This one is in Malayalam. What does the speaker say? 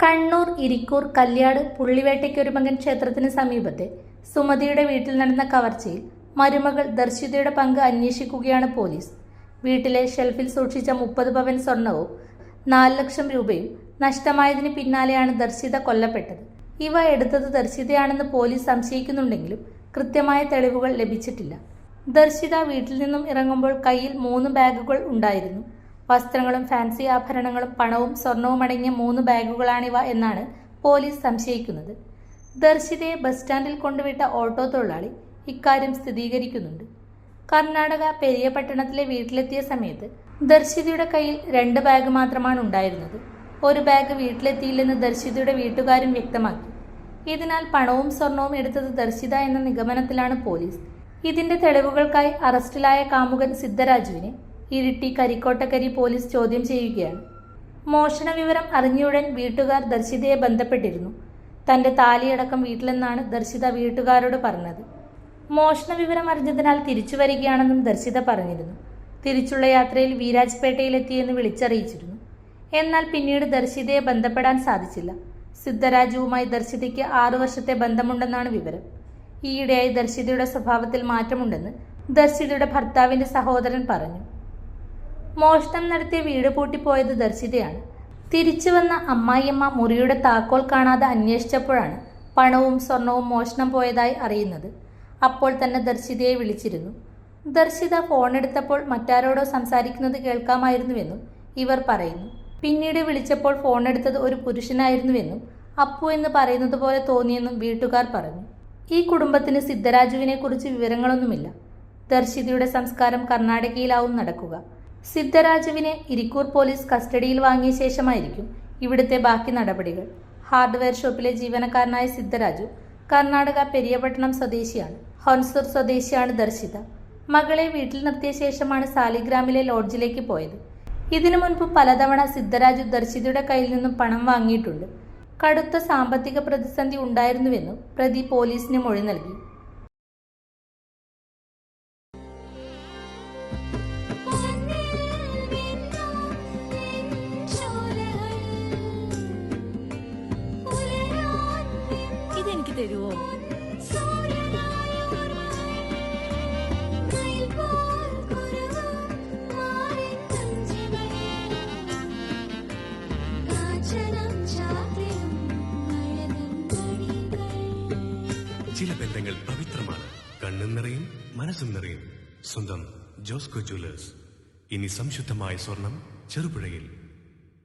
കണ്ണൂർ ഇരിക്കൂർ കല്യാട് പുള്ളിവേട്ടയ്ക്കൊരുമകൻ ക്ഷേത്രത്തിന് സമീപത്തെ സുമതിയുടെ വീട്ടിൽ നടന്ന കവർച്ചയിൽ മരുമകൾ ദർശിതയുടെ പങ്ക് അന്വേഷിക്കുകയാണ് പോലീസ്. വീട്ടിലെ ഷെൽഫിൽ സൂക്ഷിച്ച 30 പവൻ സ്വർണവും 4 ലക്ഷം രൂപയും നഷ്ടമായതിന് പിന്നാലെയാണ് ദർശിത കൊല്ലപ്പെട്ടത്. ഇവ എടുത്തത് ദർശിതയാണെന്ന് പോലീസ് സംശയിക്കുന്നുണ്ടെങ്കിലും കൃത്യമായ തെളിവുകൾ ലഭിച്ചിട്ടില്ല. ദർശിത വീട്ടിൽ നിന്നും ഇറങ്ങുമ്പോൾ കയ്യിൽ 3 ബാഗുകൾ ഉണ്ടായിരുന്നു. വസ്ത്രങ്ങളും ഫാൻസി ആഭരണങ്ങളും പണവും സ്വർണവും അടങ്ങിയ 3 ബാഗുകളാണിവ എന്നാണ് പോലീസ് സംശയിക്കുന്നത്. ദർശിതയെ ബസ് സ്റ്റാൻഡിൽ കൊണ്ടുവിട്ട ഓട്ടോ തൊഴിലാളി ഇക്കാര്യം സ്ഥിരീകരിക്കുന്നുണ്ട്. കർണാടക പെരിയപട്ടണത്തിലെ വീട്ടിലെത്തിയ സമയത്ത് ദർശിതയുടെ കയ്യിൽ 2 ബാഗ് മാത്രമാണ് ഉണ്ടായിരുന്നത്. ഒരു ബാഗ് വീട്ടിലെത്തിയില്ലെന്ന് ദർശിതയുടെ വീട്ടുകാരും വ്യക്തമാക്കി. ഇതിനാൽ പണവും സ്വർണവും എടുത്തത് ദർശിത എന്ന നിഗമനത്തിലാണ് പോലീസ്. ഇതിന്റെ തെളിവുകൾക്കായി അറസ്റ്റിലായ കാമുകൻ സിദ്ധരാജുവിനെ ഇരിട്ടി കരിക്കോട്ടക്കരി പോലീസ് ചോദ്യം ചെയ്യുകയാണ്. മോഷണ വിവരം അറിഞ്ഞയുടൻ വീട്ടുകാർ ദർശിതയെ ബന്ധപ്പെട്ടിരുന്നു. തന്റെ താലിയടക്കം വീട്ടിലെന്നാണ് ദർശിത വീട്ടുകാരോട് പറഞ്ഞത്. മോഷണ വിവരം അറിഞ്ഞതിനാൽ തിരിച്ചു വരികയാണെന്നും ദർശിത പറഞ്ഞിരുന്നു. തിരിച്ചുള്ള യാത്രയിൽ വീരാജ്പേട്ടയിലെത്തിയെന്ന് വിളിച്ചറിയിച്ചിരുന്നു. എന്നാൽ പിന്നീട് ദർശിതയെ ബന്ധപ്പെടാൻ സാധിച്ചില്ല. സിദ്ധരാജുവുമായി ദർശിതയ്ക്ക് 6 വർഷത്തെ ബന്ധമുണ്ടെന്നാണ് വിവരം. ഈയിടെയായി ദർശിതയുടെ സ്വഭാവത്തിൽ മാറ്റമുണ്ടെന്ന് ദർശിതയുടെ ഭർത്താവിന്റെ സഹോദരൻ പറഞ്ഞു. മോഷണം നടത്തിയ വീട് പൂട്ടിപ്പോയത് ദർശിതയാണ്. തിരിച്ചു വന്ന അമ്മായിയമ്മ മുറിയുടെ താക്കോൽ കാണാതെ അന്വേഷിച്ചപ്പോഴാണ് പണവും സ്വർണവും മോഷണം പോയതായി അറിയുന്നത്. അപ്പോൾ തന്നെ ദർശിതയെ വിളിച്ചിരുന്നു. ദർശിത ഫോണെടുത്തപ്പോൾ മറ്റാരോടോ സംസാരിക്കുന്നത് കേൾക്കാമായിരുന്നുവെന്നും ഇവർ പറയുന്നു. പിന്നീട് വിളിച്ചപ്പോൾ ഫോണെടുത്തത് ഒരു പുരുഷനായിരുന്നുവെന്നും അപ്പു എന്ന് പറയുന്നത് പോലെ തോന്നിയെന്നും വീട്ടുകാർ പറഞ്ഞു. ഈ കുടുംബത്തിന് സിദ്ധരാജുവിനെ കുറിച്ച് വിവരങ്ങളൊന്നുമില്ല. ദർശിതയുടെ സംസ്കാരം കർണാടകയിലാവും നടക്കുക. സിദ്ധരാജുവിനെ ഇരിക്കൂർ പോലീസ് കസ്റ്റഡിയിൽ വാങ്ങിയ ശേഷമായിരിക്കും ഇവിടുത്തെ ബാക്കി നടപടികൾ. ഹാർഡ്വെയർ ഷോപ്പിലെ ജീവനക്കാരനായ സിദ്ധരാജു കർണാടക പെരിയപട്ടണം സ്വദേശിയാണ്. ഹൊൻസൂർ സ്വദേശിയാണ് ദർശിത. മകളെ വീട്ടിൽ നിർത്തിയ ശേഷമാണ് സാലിഗ്രാമിലെ ലോഡ്ജിലേക്ക് പോയത്. ഇതിനു മുൻപ് പലതവണ സിദ്ധരാജു ദർശിതയുടെ കയ്യിൽ നിന്നും പണം വാങ്ങിയിട്ടുണ്ട്. കടുത്ത സാമ്പത്തിക പ്രതിസന്ധി ഉണ്ടായിരുന്നുവെന്നും പ്രതി പോലീസിന് മൊഴി നൽകി. ഇതെനിക്ക് തരുവോ? ചില ബന്ധങ്ങൾ പവിത്രമാണ്. കണ്ണും നിറയും മനസ്സും നിറയും. സ്വന്തം ജോസ്കോ ജ്വല്ലേഴ്സ്. ഇനി സംശുദ്ധമായ സ്വർണം ചെറുപുഴയിൽ.